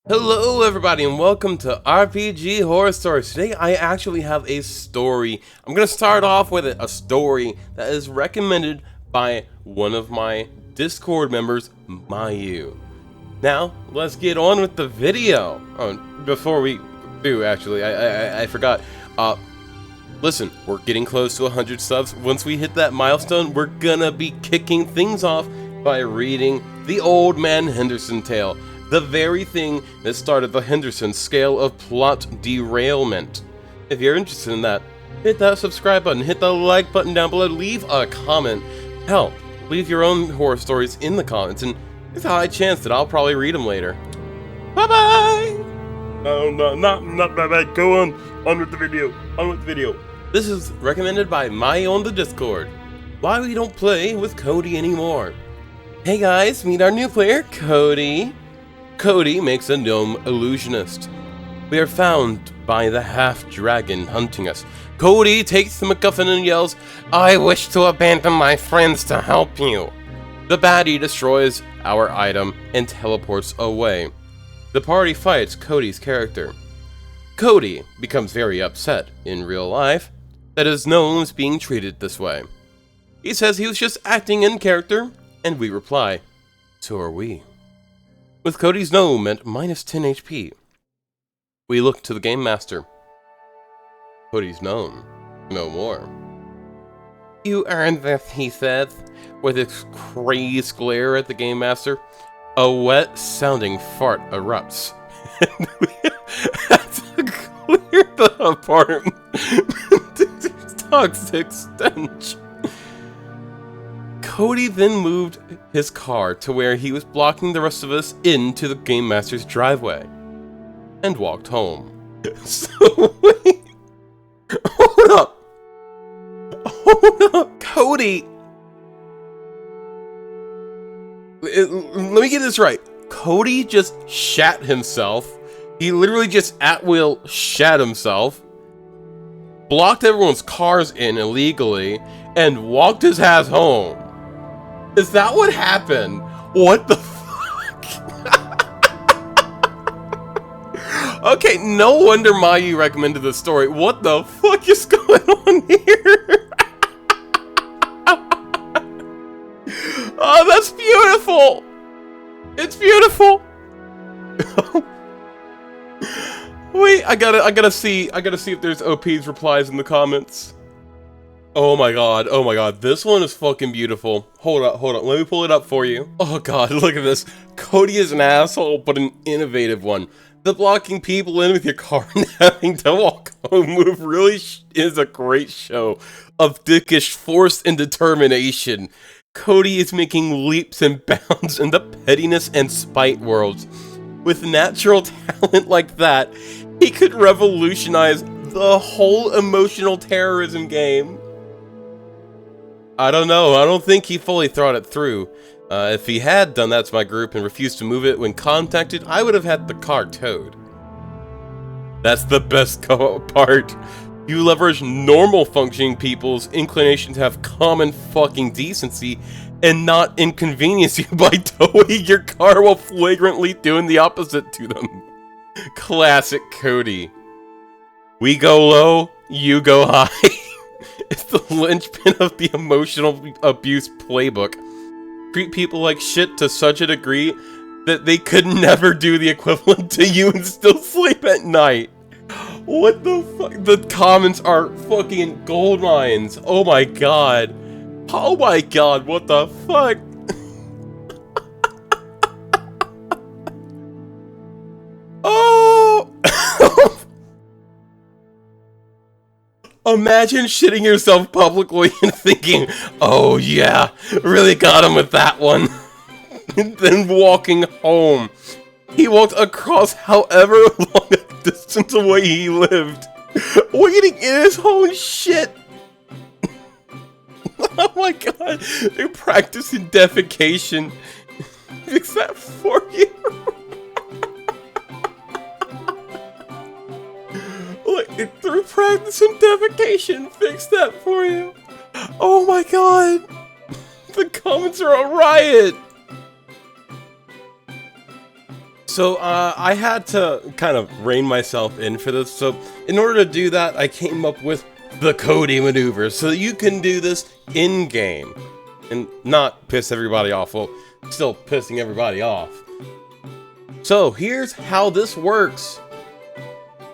Hello everybody and welcome to RPG Horror Stories. Today I actually have a story. I'm going to start off with a story that is recommended by one of my Discord members, Mayu. Now, let's get on with the video. Oh, before we do, actually, I forgot. Listen, we're getting close to 100 subs. Once we hit that milestone, we're gonna be kicking things off by reading The Old Man Henderson Tale. The very thing that started the Henderson scale of plot derailment. If you're interested in that, hit that subscribe button, hit the like button down below, leave a comment. Hell, leave your own horror stories in the comments, and there's a high chance that I'll probably read them later. Bye-bye! No, not bye-bye. Go on with the video. This is recommended by Mai on the Discord. Why we don't play with Cody anymore. Hey guys, meet our new player, Cody. Cody makes a gnome illusionist. We are found by the half-dragon hunting us. Cody takes the MacGuffin and yells, "I wish to abandon my friends to help you." The baddie destroys our item and teleports away. The party fights Cody's character. Cody becomes very upset in real life that his gnome is being treated this way. He says he was just acting in character, and we reply, "So are we." With Cody's gnome at minus 10 HP, we look to the Game Master. Cody's gnome, no more. "You earned this," he says, with a crazed glare at the Game Master. A wet-sounding fart erupts. And we have to clear the apartment. Toxic stench. Cody then moved his car to where he was blocking the rest of us into the Game Master's driveway and walked home. So wait, hold up, Cody. Let me get this right. Cody just shat himself. He literally just at will shat himself, blocked everyone's cars in illegally, and walked his ass home. Is that what happened? What the fuck? Okay, no wonder Mayu recommended this story. What the fuck is going on here? Oh, that's beautiful! It's beautiful! Wait, I gotta see if there's OP's replies in the comments. Oh my god, this one is fucking beautiful. Hold up, let me pull it up for you. Oh god, look at this. Cody is an asshole, but an innovative one. The blocking people in with your car and having to walk home move really is a great show of dickish force and determination. Cody is making leaps and bounds in the pettiness and spite worlds. With natural talent like that, he could revolutionize the whole emotional terrorism game. I don't know, I don't think he fully thought it through. If he had done that to my group and refused to move it when contacted, I would have had the car towed. That's the best part. You leverage normal functioning people's inclination to have common fucking decency and not inconvenience you by towing your car while flagrantly doing the opposite to them. Classic Cody. We go low, you go high. It's the linchpin of the emotional abuse playbook. Treat people like shit to such a degree that they could never do the equivalent to you and still sleep at night. What the fuck? The comments are fucking gold mines. Oh my god. Oh my god, what the fuck? Oh! Imagine shitting yourself publicly and thinking, "Oh yeah, really got him with that one." And then walking home. He walked across however long a distance away he lived, waiting in his own shit. Oh my god, they're practicing defecation. Fix that for you. Like, through practice and defecation, fix that for you. Oh my god. The comments are a riot. So I had to kind of rein myself in for this. So in order to do that, I came up with the Cody maneuver, so that you can do this in-game and not piss everybody off. Well, still pissing everybody off. So here's how this works.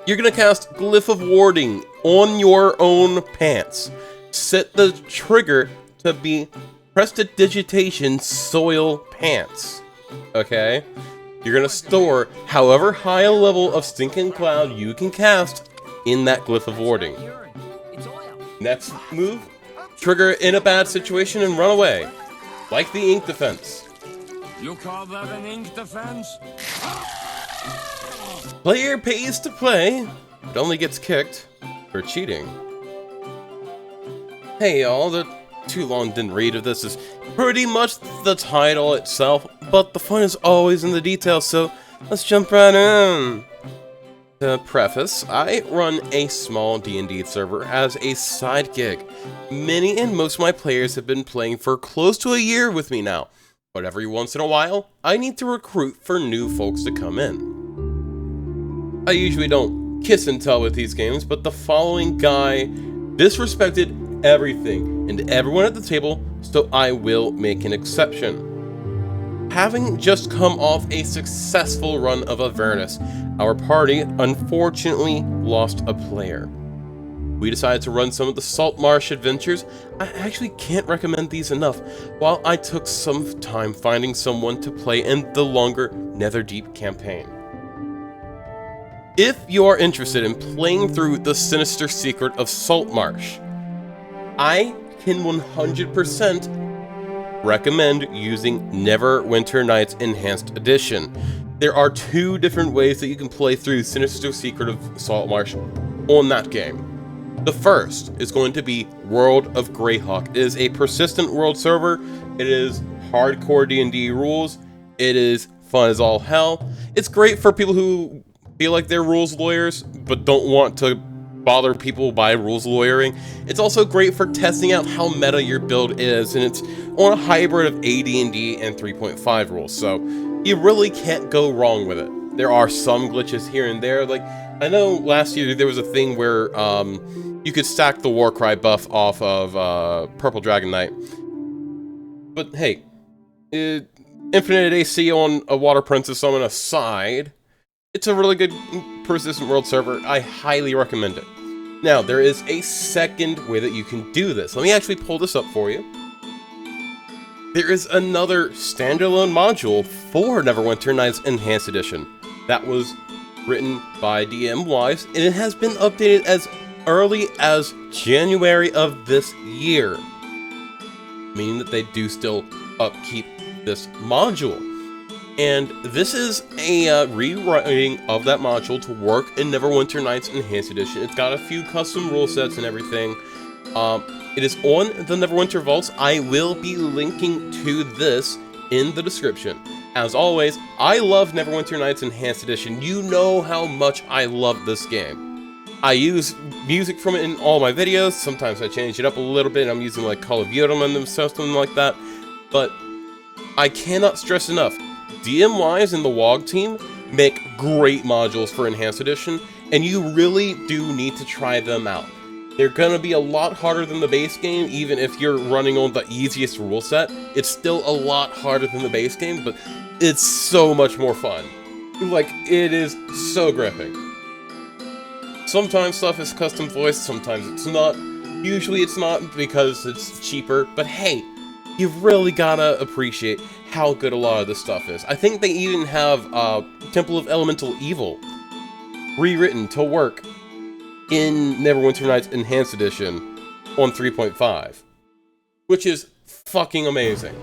You're gonna cast Glyph of Warding on your own pants. Set the trigger to be Prestidigitation Soil Pants. Okay? You're gonna store however high a level of Stinking Cloud you can cast in that Glyph of Warding. Next move, trigger in a bad situation and run away. Like the ink defense. You call that an ink defense? Player pays to play, but only gets kicked for cheating. Hey y'all, the too long didn't read of this is pretty much the title itself, but the fun is always in the details, so let's jump right in. To preface, I run a small D&D server as a side gig. Many and most of my players have been playing for close to a year with me now, but every once in a while, I need to recruit for new folks to come in. I usually don't kiss and tell with these games, but the following guy disrespected everything and everyone at the table, so I will make an exception. Having just come off a successful run of Avernus, our party unfortunately lost a player. We decided to run some of the Saltmarsh adventures. I actually can't recommend these enough, while I took some time finding someone to play in the longer Netherdeep campaign. If you are interested in playing through the sinister secret of Saltmarsh, I can 100% recommend using Neverwinter Nights Enhanced Edition. There are two different ways that you can play through Sinister Secret of Saltmarsh on that game. The first is going to be World of Greyhawk. It is a persistent world server. It is hardcore D&D rules. It is fun as all hell. It's great for people who feel like they're rules lawyers but don't want to bother people by rules lawyering. It's also great for testing out how meta your build is, and it's on a hybrid of AD&D and 3.5 rules, so you really can't go wrong with it. There are some glitches here and there, like I know last year there was a thing where you could stack the Warcry buff off of Purple Dragon Knight, but hey, infinite AC on a Water Princess summon aside, it's a really good persistent world server. I highly recommend it. Now, there is a second way that you can do this. Let me actually pull this up for you. There is another standalone module for Neverwinter Nights Enhanced Edition that was written by DM Wise, and it has been updated as early as January of this year, meaning that they do still upkeep this module. And this is a rewriting of that module to work in Neverwinter Nights Enhanced Edition. It's got a few custom rule sets and everything. It is on the Neverwinter Vaults. I will be linking to this in the description. As always, I love Neverwinter Nights Enhanced Edition. You know how much I love this game. I use music from it in all my videos. Sometimes I change it up a little bit. I'm using like Call of Yodam and something like that. But I cannot stress enough, DM-wise and the WOG team make great modules for Enhanced Edition, and you really do need to try them out. They're gonna be a lot harder than the base game, even if you're running on the easiest rule set. It's still a lot harder than the base game, but it's so much more fun. Like, it is so gripping. Sometimes stuff is custom voiced, sometimes it's not. Usually it's not because it's cheaper, but hey, you've really gotta appreciate how good a lot of this stuff is. I think they even have Temple of Elemental Evil rewritten to work in Neverwinter Nights Enhanced Edition on 3.5, which is fucking amazing.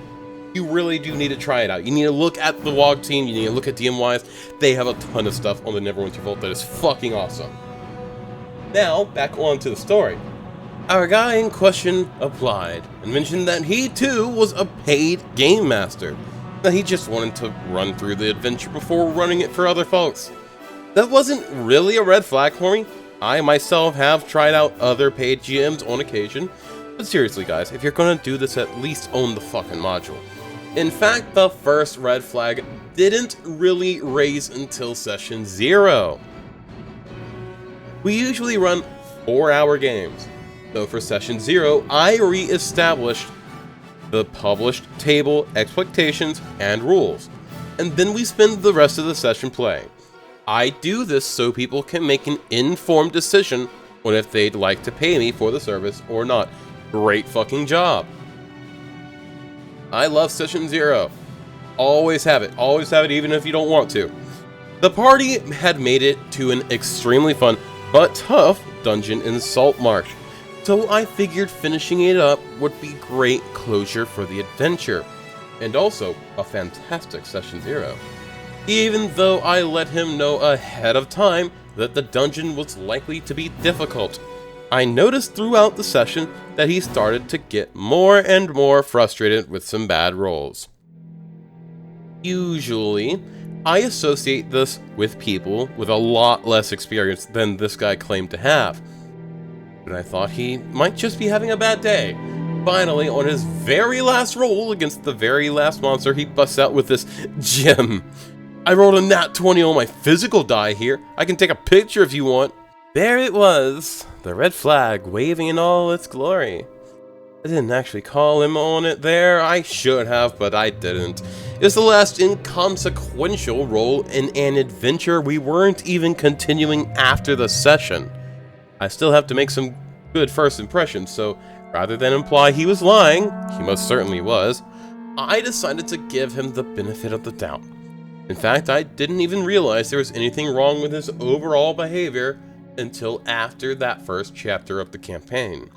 You really do need to try it out. You need to look at the WOG team, you need to look at DM-wise. They have a ton of stuff on the Neverwinter Vault that is fucking awesome. Now, back on to the story. Our guy in question applied and mentioned that he too was a paid game master, that he just wanted to run through the adventure before running it for other folks. That wasn't really a red flag for me. I myself have tried out other paid GMs on occasion, but seriously guys, if you're gonna do this, at least own the fucking module. In fact, the first red flag didn't really raise until session 0. We usually run 4-hour games, so for session 0, I re-established the published table, expectations, and rules, and then we spend the rest of the session playing. I do this so people can make an informed decision on if they'd like to pay me for the service or not. Great fucking job. I love session 0. Always have it even if you don't want to. The party had made it to an extremely fun but tough dungeon in Saltmarsh, so I figured finishing it up would be great closure for the adventure, and also a fantastic session 0. Even though I let him know ahead of time that the dungeon was likely to be difficult. I noticed throughout the session that he started to get more and more frustrated with some bad rolls. Usually, I associate this with people with a lot less experience than this guy claimed to have, but I thought he might just be having a bad day. Finally, on his very last roll against the very last monster, he busts out with this gem. I rolled a nat 20 on my physical die here. I can take a picture if you want. There it was, the red flag waving in all its glory. I didn't actually call him on it there. I should have, but I didn't. It was the last inconsequential roll in an adventure we weren't even continuing after the session. I still have to make some good first impressions, so rather than imply he was lying, he most certainly was, I decided to give him the benefit of the doubt. In fact, I didn't even realize there was anything wrong with his overall behavior until after that first chapter of the campaign.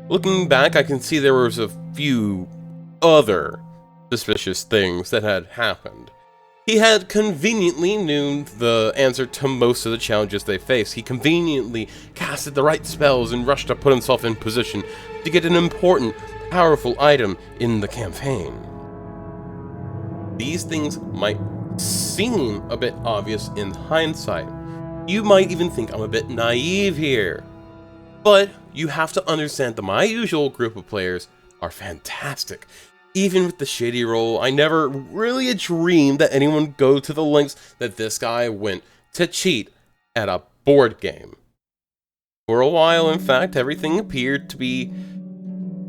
Looking back, I can see there was a few other suspicious things that had happened. He had conveniently knew the answer to most of the challenges they faced. He conveniently casted the right spells and rushed to put himself in position to get an important, powerful item in the campaign. These things might seem a bit obvious in hindsight. You might even think I'm a bit naive here. But you have to understand that my usual group of players are fantastic. Even with the shady roll, I never really dreamed that anyone would go to the lengths that this guy went to cheat at a board game. For a while, in fact, everything appeared to be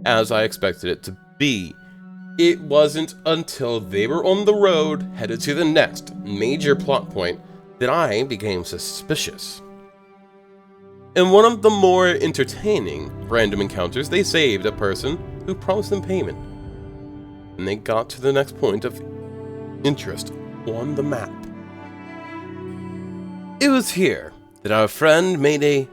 as I expected it to be. It wasn't until they were on the road, headed to the next major plot point, that I became suspicious. In one of the more entertaining random encounters, they saved a person who promised them payment. And they got to the next point of interest on the map. It was here that our friend made a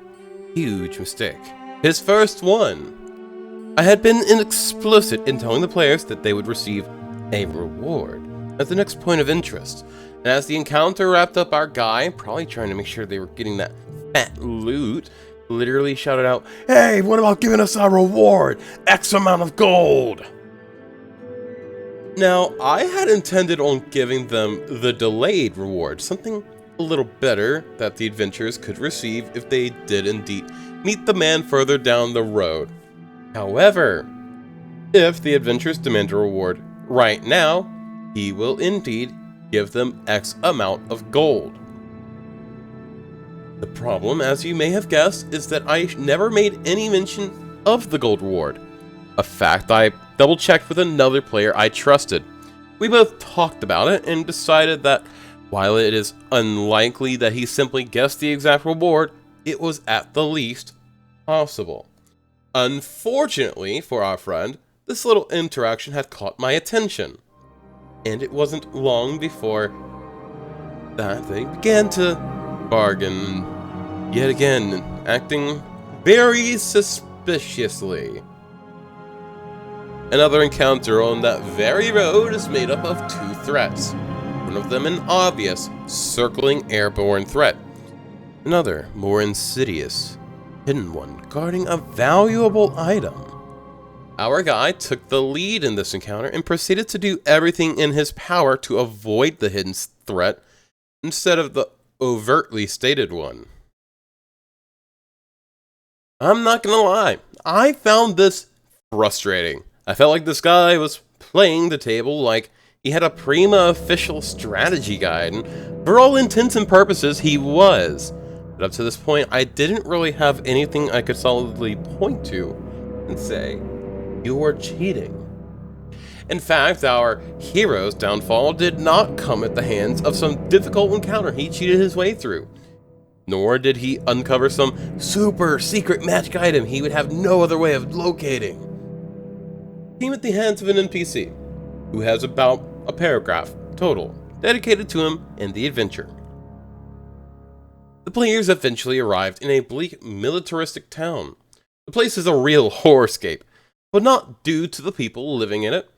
huge mistake. His first one. I had been explicit in telling the players that they would receive a reward at the next point of interest. And as the encounter wrapped up, our guy, probably trying to make sure they were getting that fat loot, literally shouted out, "Hey, what about giving us a reward? X amount of gold!" Now, I had intended on giving them the delayed reward, something a little better that the adventurers could receive if they did indeed meet the man further down the road. However, if the adventurers demand a reward right now, he will indeed give them X amount of gold. The problem, as you may have guessed, is that I never made any mention of the gold reward. A fact I double-checked with another player I trusted. We both talked about it and decided that while it is unlikely that he simply guessed the exact reward, it was at the least possible. Unfortunately for our friend, this little interaction had caught my attention, and it wasn't long before that they began to bargain, yet again, acting very suspiciously. Another encounter on that very road is made up of two threats. One of them an obvious, circling airborne threat. Another, more insidious, hidden one, guarding a valuable item. Our guy took the lead in this encounter and proceeded to do everything in his power to avoid the hidden threat instead of the overtly stated one. I'm not gonna lie, I found this frustrating. I felt like this guy was playing the table like he had a prima official strategy guide, and for all intents and purposes, he was. But up to this point, I didn't really have anything I could solidly point to and say, "You are cheating." In fact, our hero's downfall did not come at the hands of some difficult encounter he cheated his way through. Nor did he uncover some super secret magic item he would have no other way of locating. He came at the hands of an NPC, who has about a paragraph total dedicated to him and the adventure. The players eventually arrived in a bleak militaristic town. The place is a real horrorscape, but not due to the people living in it.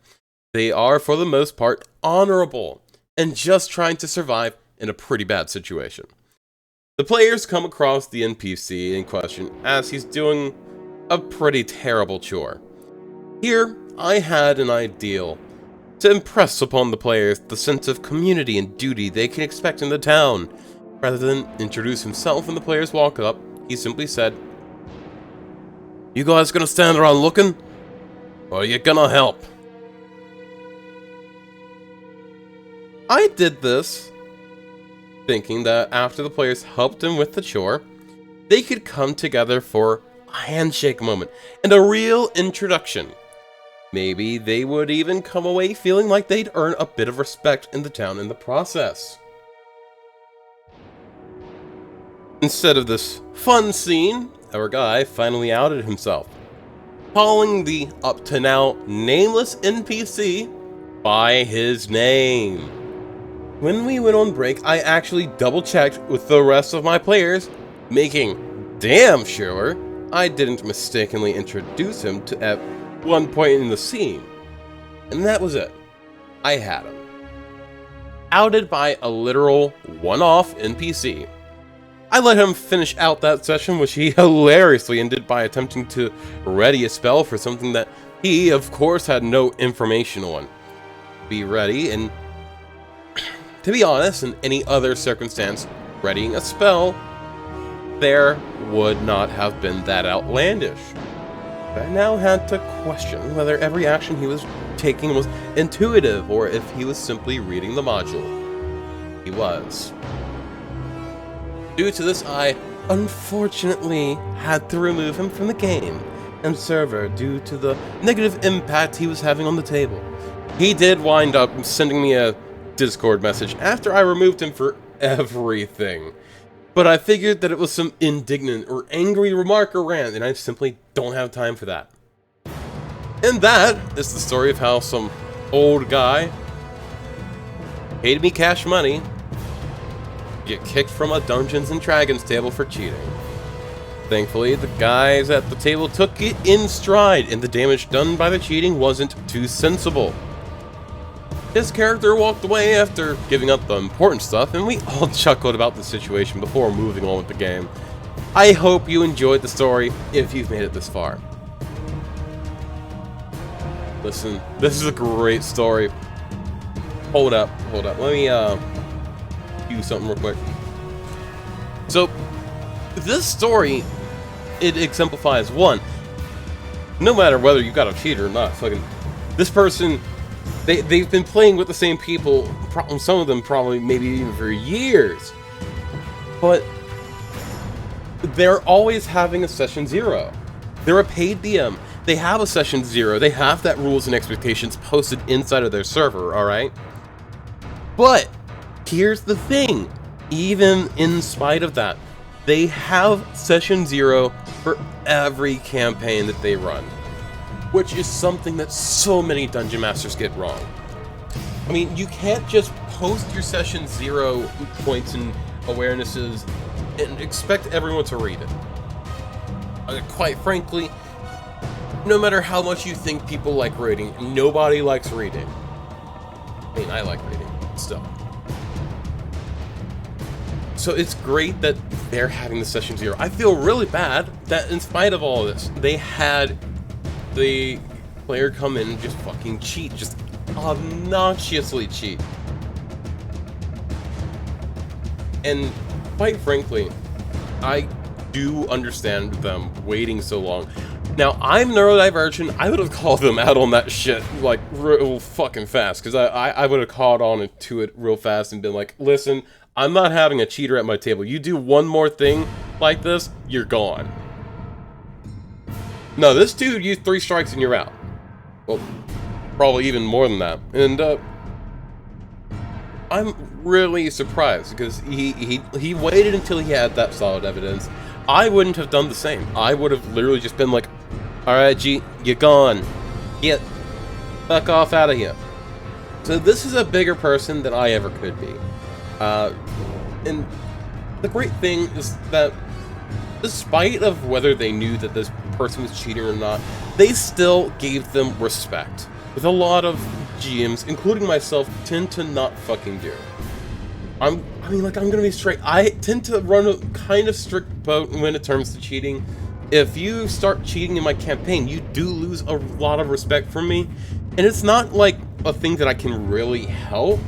They are, for the most part, honorable and just trying to survive in a pretty bad situation. The players come across the NPC in question as he's doing a pretty terrible chore. Here, I had an ideal to impress upon the players the sense of community and duty they can expect in the town. Rather than introduce himself when the players walk up, he simply said, "You guys gonna stand around looking? Or are you gonna help?" I did this thinking that after the players helped him with the chore, they could come together for a handshake moment and a real introduction. Maybe they would even come away feeling like they'd earn a bit of respect in the town in the process. Instead of this fun scene, our guy finally outed himself, calling the up to now nameless NPC by his name. When we went on break, I actually double-checked with the rest of my players, making damn sure I didn't mistakenly introduce him to at one point in the scene. And that was it. I had him. Outed by a literal one-off NPC. I let him finish out that session, which he hilariously ended by attempting to ready a spell for something that he, of course, had no information on. Be ready, and to be honest, in any other circumstance, readying a spell, there would not have been that outlandish. I now had to question whether every action he was taking was intuitive or if he was simply reading the module. He was. Due to this, I unfortunately had to remove him from the game and server due to the negative impact he was having on the table. He did wind up sending me a Discord message after I removed him for everything, but I figured that it was some indignant or angry remark or rant, and I simply don't have time for that. And that is the story of how some old guy paid me cash money to get kicked from a Dungeons & Dragons table for cheating. Thankfully, the guys at the table took it in stride, and the damage done by the cheating wasn't too sensible. His character walked away after giving up the important stuff, and we all chuckled about the situation before moving on with the game. I hope you enjoyed the story if you've made it this far. Listen, this is a great story. Hold up. Let me do something real quick. So, this story, it exemplifies one, no matter whether you got a cheater or not, fucking, this person, they've been playing with the same people, some of them probably maybe even for years, but they're always having a session 0. They're a paid DM. They have a session 0. They have that rules and expectations posted inside of their server, alright? But here's the thing. Even in spite of that, they have session 0 for every campaign that they run, which is something that so many dungeon masters get wrong. I mean, you can't just post your session 0 points and awarenesses and expect everyone to read it. Quite frankly, no matter how much you think people like reading, nobody likes reading. I mean, I like reading, still. So it's great that they're having the session 0. I feel really bad that in spite of all of this, they had the player come in and just fucking cheat, just obnoxiously cheat. And quite frankly, I do understand them waiting so long. Now, I'm neurodivergent. I would have called them out on that shit, like, real fucking fast. Because I would have caught on to it real fast and been like, listen, I'm not having a cheater at my table. You do one more thing like this, you're gone. No, this dude used 3 strikes and you're out. Well, probably even more than that. And, I'm really surprised because he waited until he had that solid evidence. I wouldn't have done the same. I would have literally just been like, alright, G, you're gone. Get fuck off out of here. So this is a bigger person than I ever could be. And the great thing is that despite of whether they knew that this person was cheating or not, they still gave them respect. With a lot of GMs, including myself, tend to not fucking do. I mean, like, I'm gonna be straight. I tend to run a kind of strict boat when it comes to cheating. If you start cheating in my campaign, you do lose a lot of respect from me. And it's not like a thing that I can really help.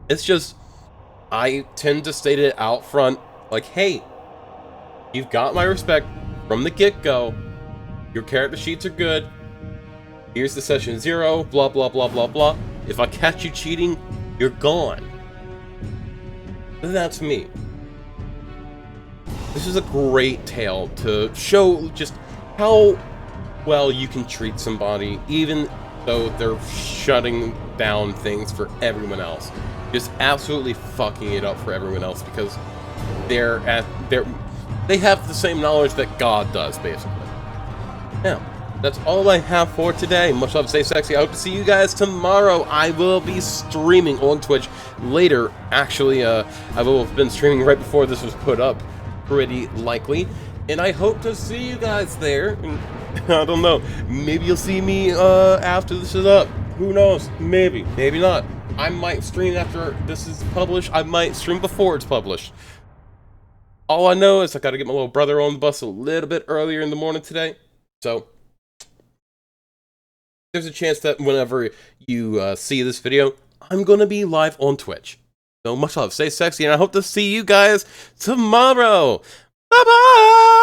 It's just, I tend to state it out front, like, hey, you've got my respect from the get-go. Your character sheets are good. Here's the session 0, blah, blah, blah, blah, blah. If I catch you cheating, you're gone. That's me. This is a great tale to show just how well you can treat somebody, even though they're shutting down things for everyone else. Just absolutely fucking it up for everyone else because they have the same knowledge that God does, basically. Now, that's all I have for today. Much love, stay sexy. I hope to see you guys tomorrow. I will be streaming on Twitch later. Actually, I will have been streaming right before this was put up, pretty likely. And I hope to see you guys there. I don't know. Maybe you'll see me after this is up. Who knows? Maybe. Maybe not. I might stream after this is published. I might stream before it's published. All I know is I gotta get my little brother on the bus a little bit earlier in the morning today. So there's a chance that whenever you see this video, I'm going to be live on Twitch. So much love, stay sexy, and I hope to see you guys tomorrow. Bye-bye!